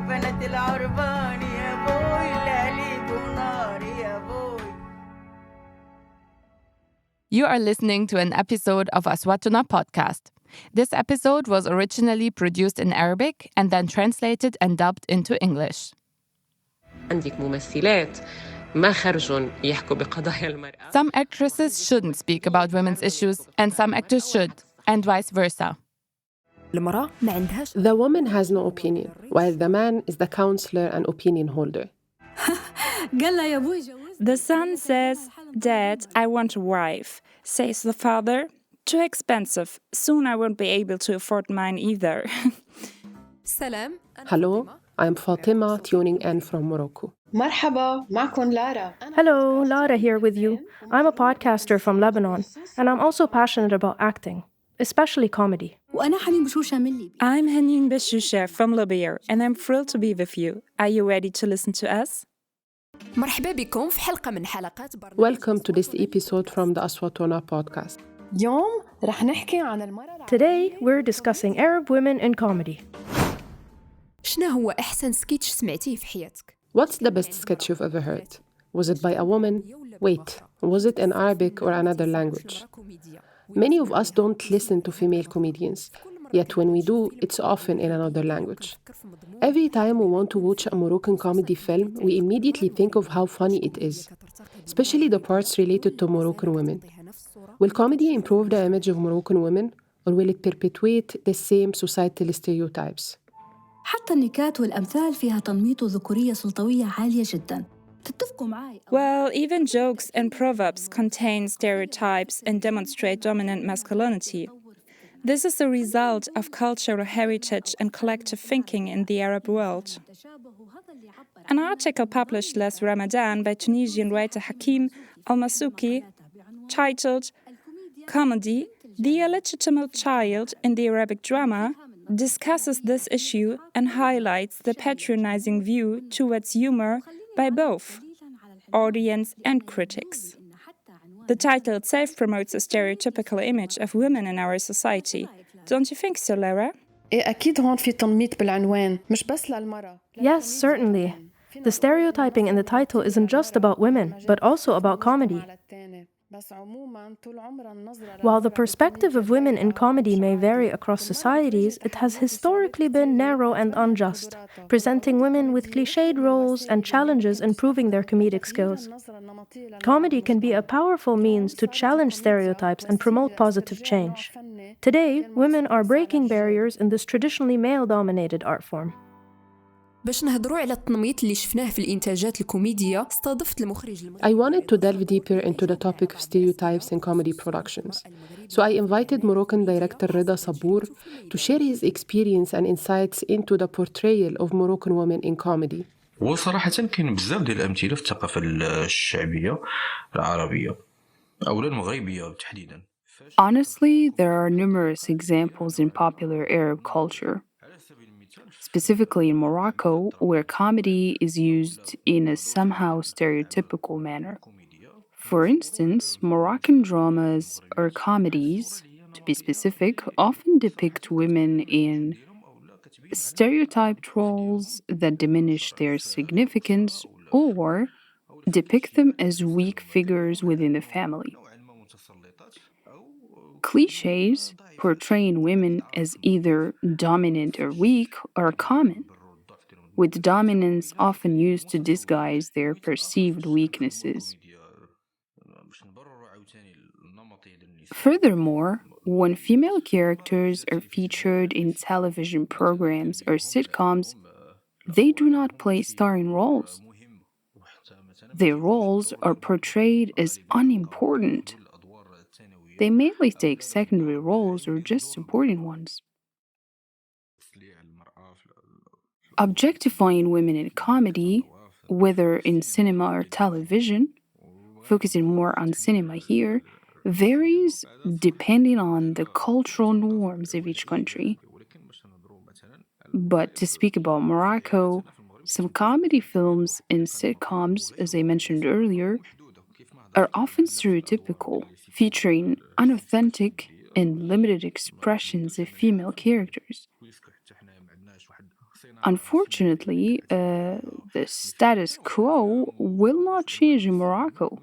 You are listening to an episode of Aswatona podcast. This episode was originally produced in Arabic and then translated and dubbed into English. عندك ممثلات ما خرجوا يحكوا بقضايا المرأة. Some actresses shouldn't speak about women's issues and some actors should, and vice versa. The woman has no opinion, while the man is the counselor and opinion holder. The son says, "Dad, I want a wife." Says the father, "Too expensive. Soon I won't be able to afford mine either." Hello, I'm Fatima, tuning in from Morocco. مرحبا معكم Lara. Hello, Lara here with you. I'm a podcaster from Lebanon, and I'm also passionate about acting, especially comedy. I'm Hanin Bushosha from Libya, and I'm thrilled to be with you. Are you ready to listen to us? Welcome to this episode from the Aswatona podcast. Today, we're discussing Arab women in comedy. What's the best sketch you've ever heard? Was it by a woman? Wait, was it in Arabic or another language? Many of us don't listen to female comedians, yet when we do, it's often in another language. Every time we want to watch a Moroccan comedy film, we immediately think of how funny it is, especially the parts related to Moroccan women. Will comedy improve the image of Moroccan women, or will it perpetuate the same societal stereotypes? حتى النكات والأمثال فيها تنميط ذكورية سلطوية عالية جداً. تتفقوا معي؟ Well, even jokes and proverbs contain stereotypes and demonstrate dominant masculinity. This is a result of cultural heritage and collective thinking in the Arab world. An article published last Ramadan by Tunisian writer Hakim al-Masouki, titled "Comedy, the Illegitimate Child in the Arabic Drama," discusses this issue and highlights the patronizing view towards humor by both audience and critics. The title itself promotes a stereotypical image of women in our society. Don't you think so, Lara? Yes, certainly. The stereotyping in the title isn't just about women, but also about comedy. While the perspective of women in comedy may vary across societies, it has historically been narrow and unjust, presenting women with cliched roles and challenges in proving their comedic skills. Comedy can be a powerful means to challenge stereotypes and promote positive change. Today, women are breaking barriers in this traditionally male-dominated art form. باش نهضروا على التنميط اللي شفناه في الإنتاجات الكوميدية استضفت المخرج I wanted to delve deeper into the topic of stereotypes in comedy productions. So I invited Moroccan director Rida Sabour to share his experience and insights into the portrayal of Moroccan women in comedy. وصراحة كاين بزاف ديال الأمثلة في الثقافة الشعبية العربية أو المغربية تحديداً. Honestly, there are numerous examples in popular Arab culture. Specifically in Morocco, where comedy is used in a somehow stereotypical manner. For instance, Moroccan dramas or comedies, to be specific, often depict women in stereotyped roles that diminish their significance or depict them as weak figures within the family. Clichés portraying women as either dominant or weak are common, with dominance often used to disguise their perceived weaknesses. Furthermore, when female characters are featured in television programs or sitcoms, they do not play starring roles. Their roles are portrayed as unimportant. They mainly take secondary roles or just supporting ones. Objectifying women in comedy, whether in cinema or television, focusing more on cinema here, varies depending on the cultural norms of each country. But to speak about Morocco, some comedy films and sitcoms, as I mentioned earlier, are often stereotypical, featuring unauthentic and limited expressions of female characters. Unfortunately, the status quo will not change in Morocco,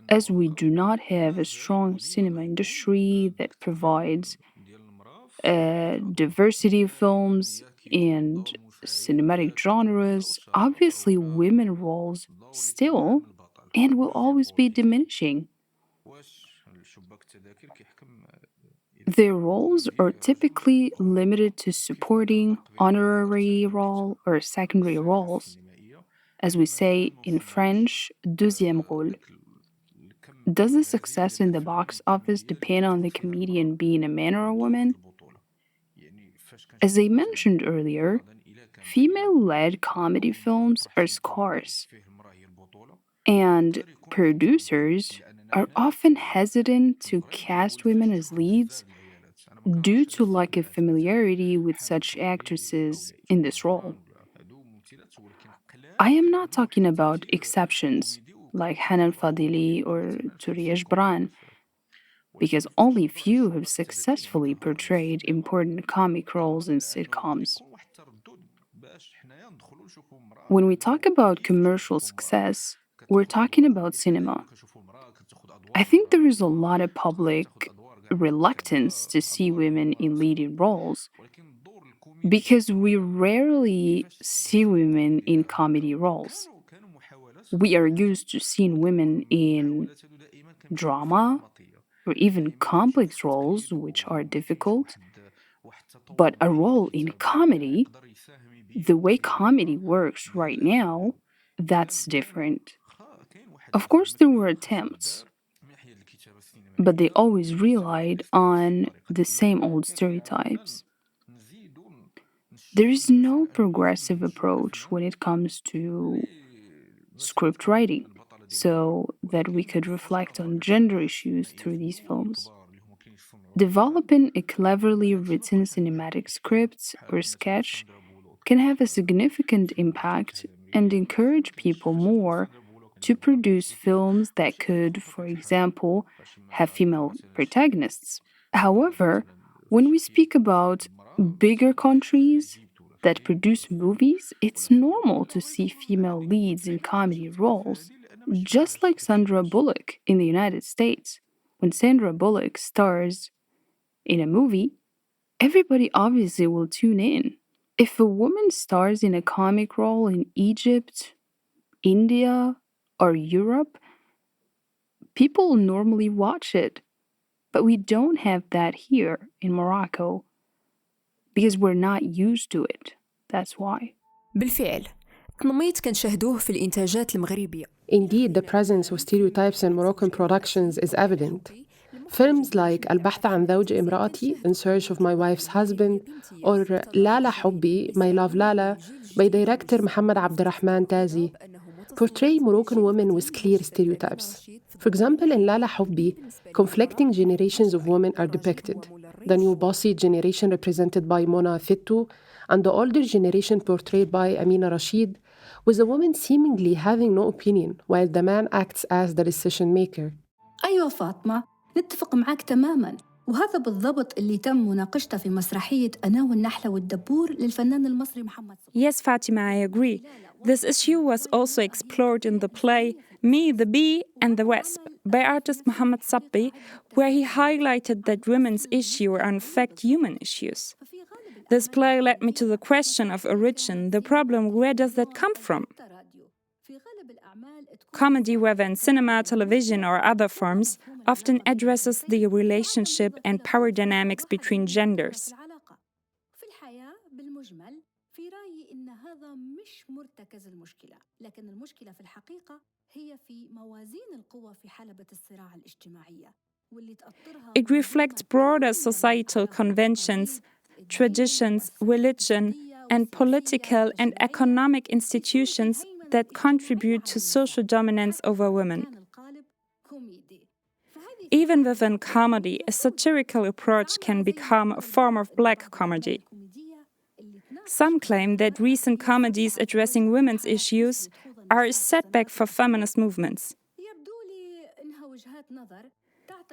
as we do not have a strong cinema industry that provides diversity of films and cinematic genres. Obviously, women roles still and will always be diminishing. Their roles are typically limited to supporting, honorary role, or secondary roles. As we say in French, deuxième rôle. Does the success in the box office depend on the comedian being a man or a woman? As I mentioned earlier, female-led comedy films are scarce, and producers are often hesitant to cast women as leads due to lack of familiarity with such actresses in this role. I am not talking about exceptions like Hanan Fadili or Turiya Jbran, because only few have successfully portrayed important comic roles in sitcoms. When we talk about commercial success, we're talking about cinema. I think there is a lot of public reluctance to see women in leading roles because we rarely see women in comedy roles. We are used to seeing women in drama or even complex roles, which are difficult. But a role in comedy, the way comedy works right now, that's different. Of course, there were attempts, but they always relied on the same old stereotypes. There is no progressive approach when it comes to script writing, so that we could reflect on gender issues through these films. Developing a cleverly written cinematic script or sketch can have a significant impact and encourage people more to produce films that could, for example, have female protagonists. However, when we speak about bigger countries that produce movies, it's normal to see female leads in comedy roles, just like Sandra Bullock in the United States. When Sandra Bullock stars in a movie, everybody obviously will tune in. If a woman stars in a comic role in Egypt, India, or Europe, people normally watch it. But we don't have that here in Morocco because we're not used to it. That's why. بالفعل التنميط كنشاهدوه في الإنتاجات المغربية. Indeed, the presence of stereotypes in Moroccan productions is evident. Films like البحث عن زوج امرأتي, In Search of My Wife's Husband, or لالا حبي, My Love Lala, by director Mohammed Abderrahman Tazi, portray Moroccan women with clear stereotypes. For example, in لالا حبي, conflicting generations of women are depicted. The new bossy generation represented by Mona Fittou, and the older generation portrayed by Amina Rashid, with the woman seemingly having no opinion, while the man acts as the decision maker. أيوة فاطمة، نتفق معك تماماً، وهذا بالضبط اللي تم مناقشته في مسرحية أنا والنحلة والدبور للفنان المصري محمد صبري. Yes, Fatima, I agree. This issue was also explored in the play Me, the Bee, and the Wasp by artist Mohammed Sabri, where he highlighted that women's issues are in fact human issues. This play led me to the question of origin, the problem, where does that come from? Comedy, whether in cinema, television, or other forms, often addresses the relationship and power dynamics between genders. It reflects broader societal conventions, traditions, religion, and political and economic institutions that contribute to social dominance over women. Even within comedy, a satirical approach can become a form of black comedy. Some claim that recent comedies addressing women's issues are a setback for feminist movements.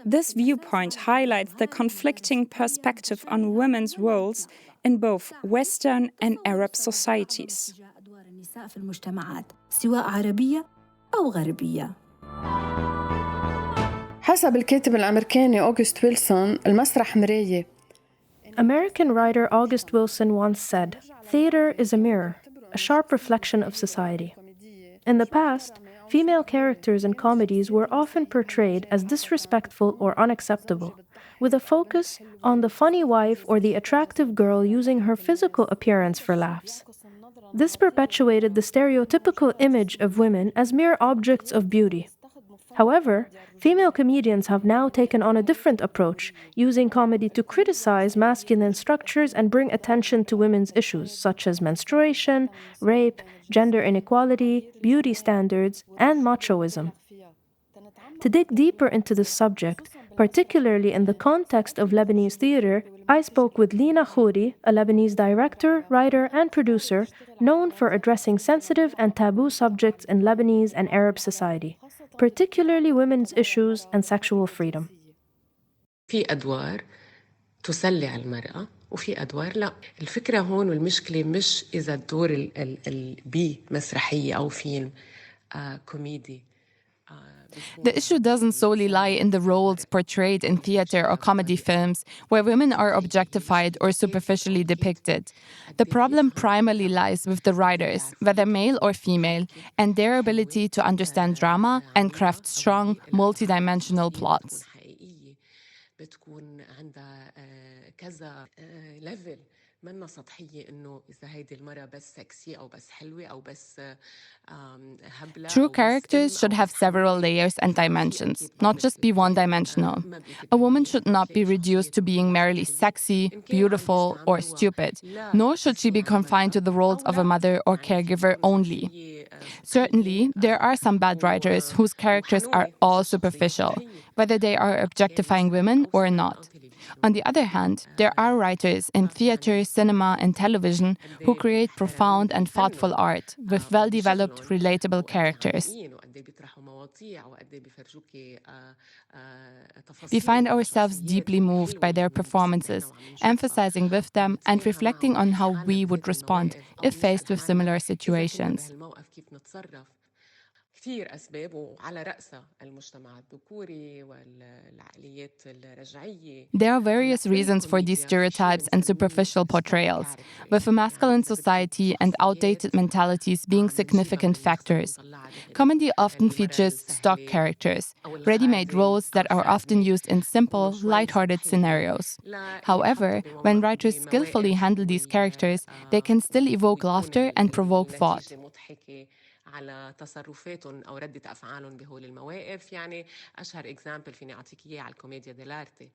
This viewpoint highlights the conflicting perspective on women's roles in both Western and Arab societies. حسب الكاتب الأمريكاني أوغست ويلسون المسرح مراية. American writer August Wilson once said, "Theater is a mirror, a sharp reflection of society." In the past, female characters in comedies were often portrayed as disrespectful or unacceptable, with a focus on the funny wife or the attractive girl using her physical appearance for laughs. This perpetuated the stereotypical image of women as mere objects of beauty. However, female comedians have now taken on a different approach, using comedy to criticize masculine structures and bring attention to women's issues such as menstruation, rape, gender inequality, beauty standards, and machoism. To dig deeper into this subject, particularly in the context of Lebanese theater, I spoke with Lina Khouri, a Lebanese director, writer, and producer known for addressing sensitive and taboo subjects in Lebanese and Arab society, particularly women's issues and sexual freedom. في أدوار تسلي على المرأة وفي أدوار لا. الفكرة هون والمشكلة مش إذا الدور بمسرحية أو فيلم كوميدي. The issue doesn't solely lie in the roles portrayed in theater or comedy films where women are objectified or superficially depicted. The problem primarily lies with the writers, whether male or female, and their ability to understand drama and craft strong, multidimensional plots. منا سطحية إنه إذا هيدي المرة بس سكسي أو بس حلوة أو بس هبلة. True characters should have several layers and dimensions, not just be one-dimensional. A woman should not be reduced to being merely sexy, beautiful, or stupid, nor should she be confined to the roles of a mother or caregiver only. Certainly, there are some bad writers whose characters are all superficial, whether they are objectifying women or not. On the other hand, there are writers in theater, cinema, and television who create profound and thoughtful art with well-developed, relatable characters. We find ourselves deeply moved by their performances, emphasizing with them and reflecting on how we would respond if faced with similar situations. كثير أسباب وعلى رأسها المجتمع الذكوري والعقليات الرجعية. There are various reasons for these stereotypes and superficial portrayals, with a masculine society and outdated mentalities being significant factors. Comedy often features stock characters, ready-made roles that are often used in simple, light-hearted scenarios. However, when writers skillfully handle these characters, they can still evoke laughter and provoke thought. على تصرفاتهم أو ردة أفعالهم بهول المواقف. يعني أشهر example فيني أعطيك إياه على الكوميديا dell'arte.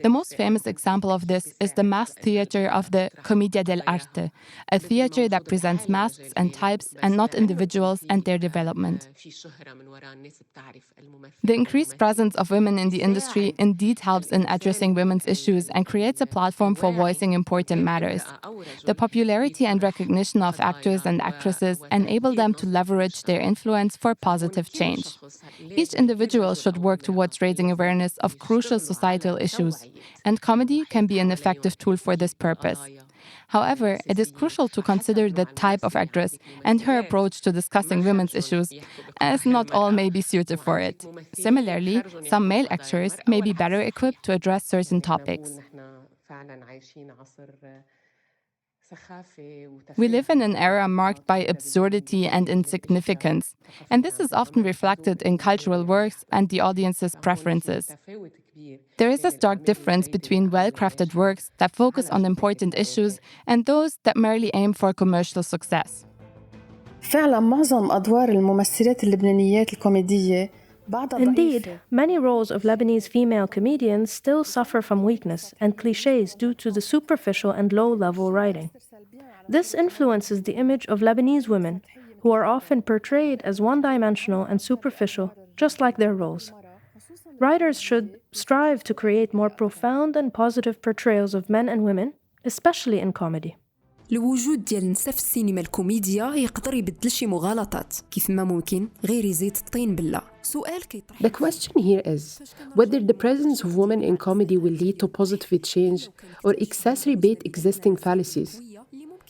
The most famous example of this is the masked theater of the Commedia dell'arte, a theater that presents masks and types and not individuals and their development. The increased presence of women in the industry indeed helps in addressing women's issues and creates a platform for voicing important matters. The popularity and recognition of actors and actresses enable them to leverage their influence for positive change. Each individual should work towards raising awareness of crucial societal issues, and comedy can be an effective tool for this purpose. However, it is crucial to consider the type of actress and her approach to discussing women's issues, as not all may be suited for it. Similarly, some male actors may be better equipped to address certain topics. We live in an era marked by absurdity and insignificance, and this is often reflected in cultural works and the audience's preferences. There is a stark difference between well-crafted works that focus on important issues and those that merely aim for commercial success. فعلا معظم أدوار الممثلات اللبنانيات الكوميدية Indeed, many roles of Lebanese female comedians still suffer from weakness and clichés due to the superficial and low-level writing. This influences the image of Lebanese women, who are often portrayed as one-dimensional and superficial, just like their roles. Writers should strive to create more profound and positive portrayals of men and women, especially in comedy. الوجود ديال نساء في السينما الكوميديا يقدر يبدل شي مغالطات كيف ما ممكن غير يزيد الطين بلة The question here is whether the presence of women in comedy will lead to positive change or exacerbate existing fallacies.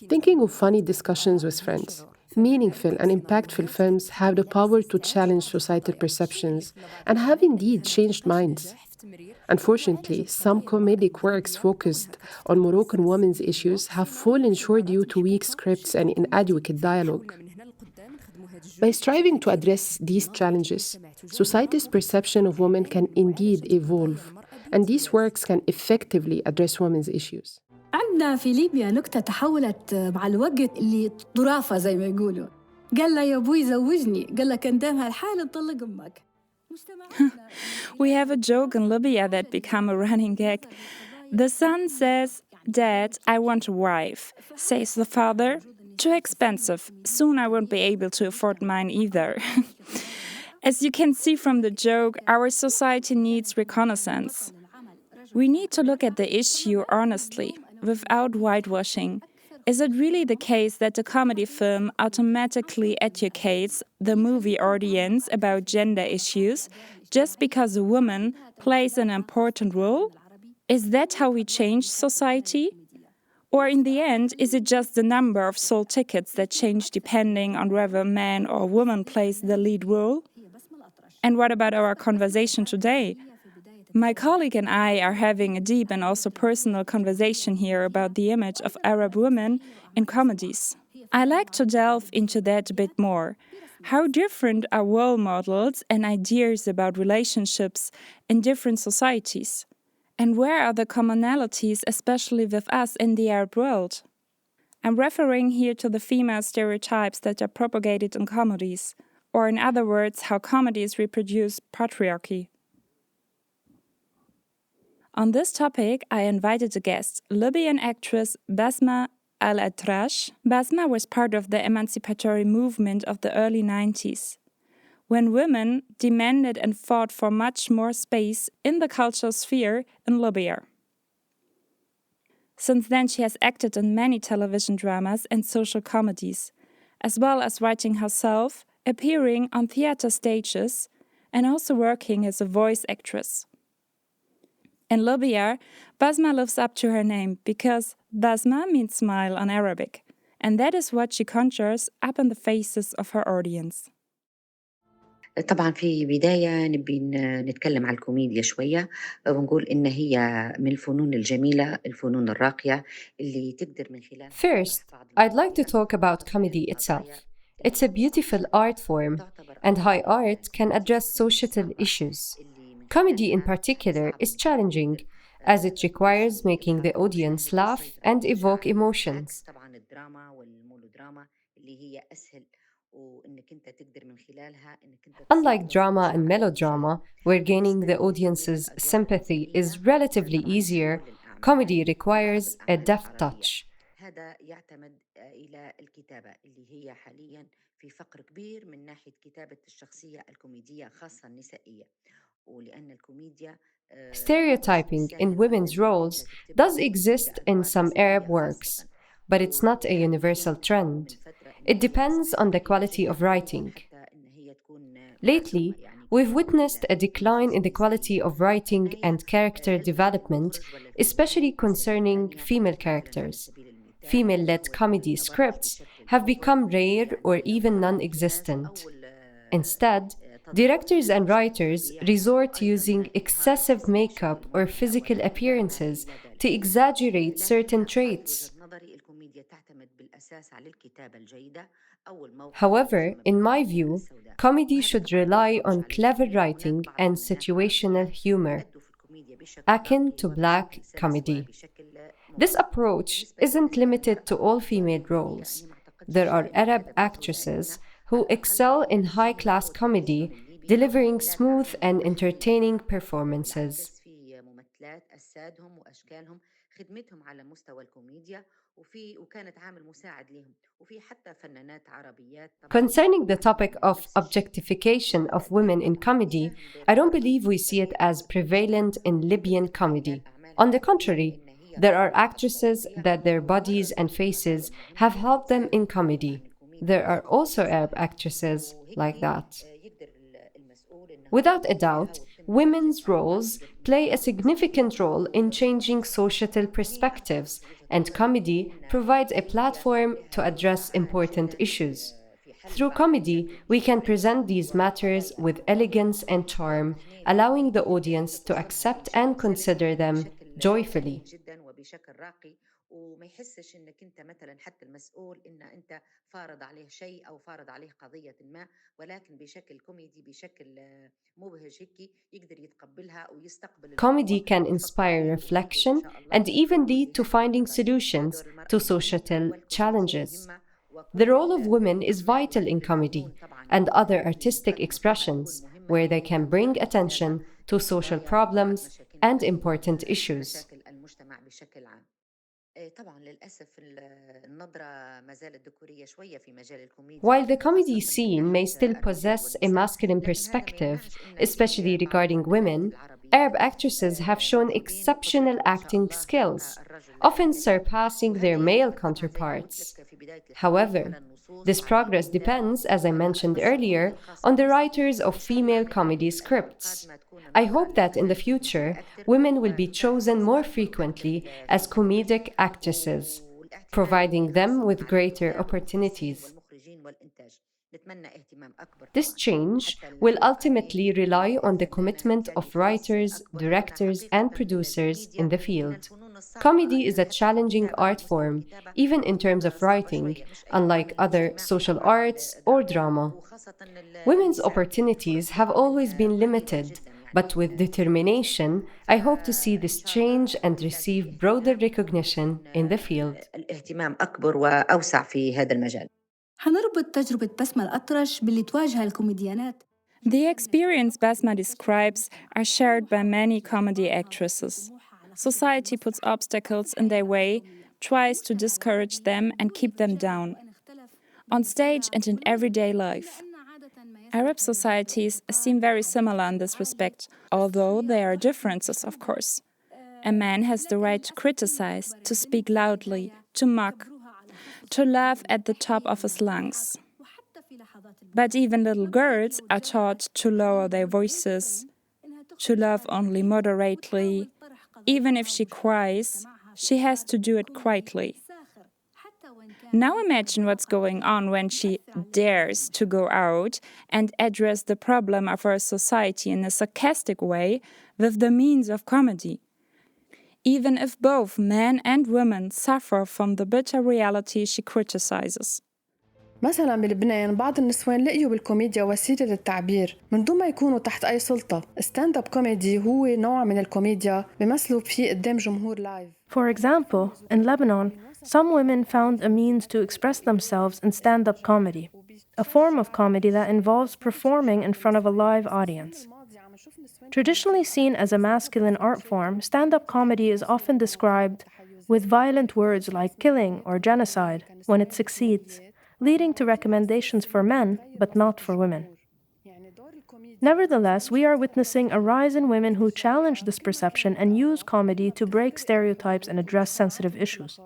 Thinking of funny discussions with friends, meaningful and impactful films have the power to challenge societal perceptions and have indeed changed minds. Unfortunately, some comedic works focused on Moroccan women's issues have fallen short due to weak scripts and inadequate dialogue. By striving to address these challenges, society's perception of women can indeed evolve, and these works can effectively address women's issues. عندنا في ليبيا نكتة تحولت مع الوقت اللي ظرافة زي ما يقولوا. قال له يا أبوي زوجني، قال له كان دامها الحال نطلق أمك. We have a joke in Libya that became a running gag. The son says, "Dad, I want a wife." Says the father, "Too expensive. Soon I won't be able to afford mine either." As you can see from the joke, our society needs reconnaissance. We need to look at the issue honestly, without whitewashing. Is it really the case that the comedy film automatically educates the movie audience about gender issues just because a woman plays an important role? Is that how we change society? Or in the end, is it just the number of sold tickets that change depending on whether a man or woman plays the lead role? And what about our conversation today? My colleague and I are having a deep and also personal conversation here about the image of Arab women in comedies. I like to delve into that a bit more. How different are role models and ideas about relationships in different societies? And where are the commonalities, especially with us in the Arab world? I'm referring here to the female stereotypes that are propagated in comedies, or in other words, how comedies reproduce patriarchy. On this topic, I invited a guest, Libyan actress Basma al-Atrash. Basma was part of the emancipatory movement of the early 90s, when women demanded and fought for much more space in the cultural sphere in Libya. Since then, she has acted in many television dramas and social comedies, as well as writing herself, appearing on theater stages, and also working as a voice actress. In Libya, Basma lives up to her name because Basma means smile on Arabic, and that is what she conjures up in the faces of her audience. طبعا في بداية نبي نتكلم على الكوميديا شوية ونقول إن هي من الفنون الجميلة الفنون الراقية اللي تقدر من خلال. First, I'd like to talk about comedy itself. It's a beautiful art form, and high art can address societal issues. Comedy in particular is challenging, as it requires making the audience laugh and evoke emotions. Unlike drama and melodrama, where gaining the audience's sympathy is relatively easier, comedy requires a deft touch. هذا يعتمد إلى الكتابة اللي هي حالياً في فقر كبير من ناحية كتابة الشخصية الكوميدية خاصة النسائية ولأن الكوميديا Stereotyping in women's roles does exist in some Arab works, but it's not a universal trend. It depends on the quality of writing. Lately, we've witnessed a decline in the quality of writing and character development, especially concerning female characters. Female-led comedy scripts have become rare or even non-existent. Instead, directors and writers resort to using excessive makeup or physical appearances to exaggerate certain traits. However, in my view, comedy should rely on clever writing and situational humor, akin to black comedy. This approach isn't limited to all female roles. There are Arab actresses who excel in high-class comedy, delivering smooth and entertaining performances. Concerning the topic of objectification of women in comedy, I don't believe we see it as prevalent in Libyan comedy. On the contrary, there are actresses that their bodies and faces have helped them in comedy. There are also Arab actresses like that. Without a doubt, women's roles play a significant role in changing societal perspectives, and comedy provides a platform to address important issues. Through comedy, we can present these matters with elegance and charm, allowing the audience to accept and consider them joyfully. وما يحسش انك انت مثلا حتى المسؤول ان انت فارض عليه شيء او فارض عليه قضيه ما، ولكن بشكل كوميدي بشكل مبهج هيك يقدر يتقبلها ويستقبل Comedy can inspire reflection and even lead to finding solutions to societal challenges. The role of women is vital in comedy and other artistic expressions, where they can bring attention to social problems and important issues. While the comedy scene may still possess a masculine perspective, especially regarding women, Arab actresses have shown exceptional acting skills, often surpassing their male counterparts. However, this progress depends, as I mentioned earlier, on the writers of female comedy scripts. I hope that in the future, women will be chosen more frequently as comedic actresses, providing them with greater opportunities. This change will ultimately rely on the commitment of writers, directors, and producers in the field. Comedy is a challenging art form, even in terms of writing, unlike other social arts or drama. Women's opportunities have always been limited, but with determination, I hope to see this change and receive broader recognition in the field. حنربط تجربة بسمة الأطرش باللي تواجهها الكوميديانات. The experience Basma describes are shared by many comedy actresses. Society puts obstacles in their way, tries to discourage them and keep them down, on stage and in everyday life. Arab societies seem very similar in this respect, although there are differences, of course. A man has the right to criticize, to speak loudly, to mock, to laugh at the top of his lungs. But even little girls are taught to lower their voices, to laugh only moderately. Even if she cries, she has to do it quietly. Now imagine what's going on when she dares to go out and address the problem of our society in a sarcastic way with the means of comedy. Even if both men and women suffer from the bitter reality she criticizes. مثلا بلبنان بعض النسوان لقيوا بالكوميديا وسيلة للتعبير من دون ما يكونوا تحت أي سلطة. ستاند اب كوميدي هو نوع من الكوميديا بمثلوا فيه قدام جمهور لايف. For example, in Lebanon, some women found a means to express themselves in stand-up comedy, a form of comedy that involves performing in front of a live audience. Traditionally seen as a masculine art form, stand-up comedy is often described with violent words like killing or genocide when it succeeds, leading to recommendations for men, but not for women. Nevertheless, we are witnessing a rise in women who challenge this perception and use comedy to break stereotypes and address sensitive issues.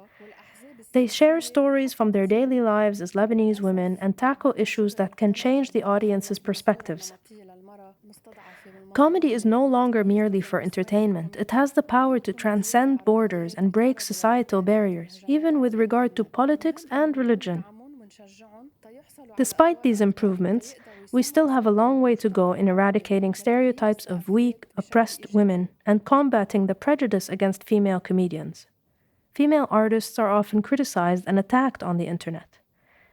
They share stories from their daily lives as Lebanese women and tackle issues that can change the audience's perspectives. Comedy is no longer merely for entertainment. It has the power to transcend borders and break societal barriers, even with regard to politics and religion. Despite these improvements, we still have a long way to go in eradicating stereotypes of weak, oppressed women and combating the prejudice against female comedians. Female artists are often criticized and attacked on the internet.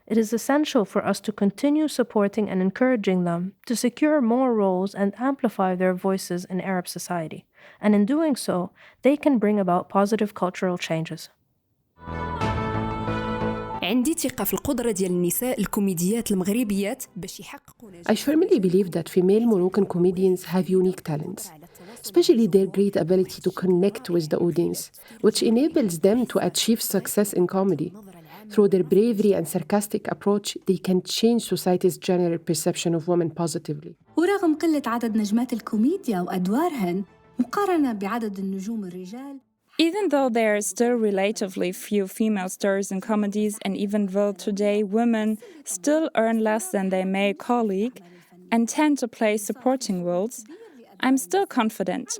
It is essential for us to continue supporting and encouraging them to secure more roles and amplify their voices in Arab society. And in doing so, they can bring about positive cultural changes. عندي ثقة في القدرة ديال النساء الكوميديات المغربيات باش يحققوا I firmly believe that female Moroccan comedians have unique talents, especially their great ability to connect with the audience, which enables them to achieve success in comedy. Through their bravery and sarcastic approach, they can change society's general perception of women positively. ورغم قلة عدد نجمات الكوميديا وأدوارهن مقارنة بعدد النجوم الرجال. Even though there are still relatively few female stars in comedies, and even though today women still earn less than their male colleague, and tend to play supporting roles, I'm still confident.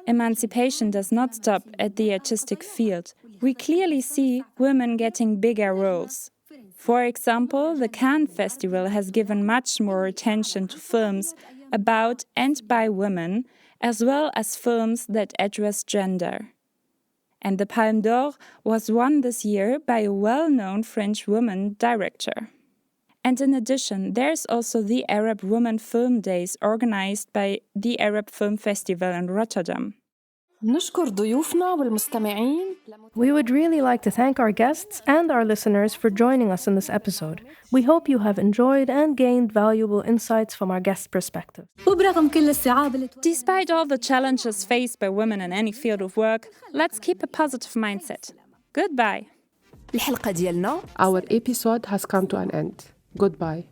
Emancipation does not stop at the artistic field. We clearly see women getting bigger roles. For example, the Cannes Festival has given much more attention to films about and by women, as well as films that address gender. And the Palme d'Or was won this year by a well-known French woman director. And in addition, there's also the Arab Women Film Days organized by the Arab Film Festival in Rotterdam. We would really like to thank our guests and our listeners for joining us in this episode. We hope you have enjoyed and gained valuable insights from our guest perspective. Despite all the challenges faced by women in any field of work, let's keep a positive mindset. Goodbye. Our episode has come to an end. Goodbye.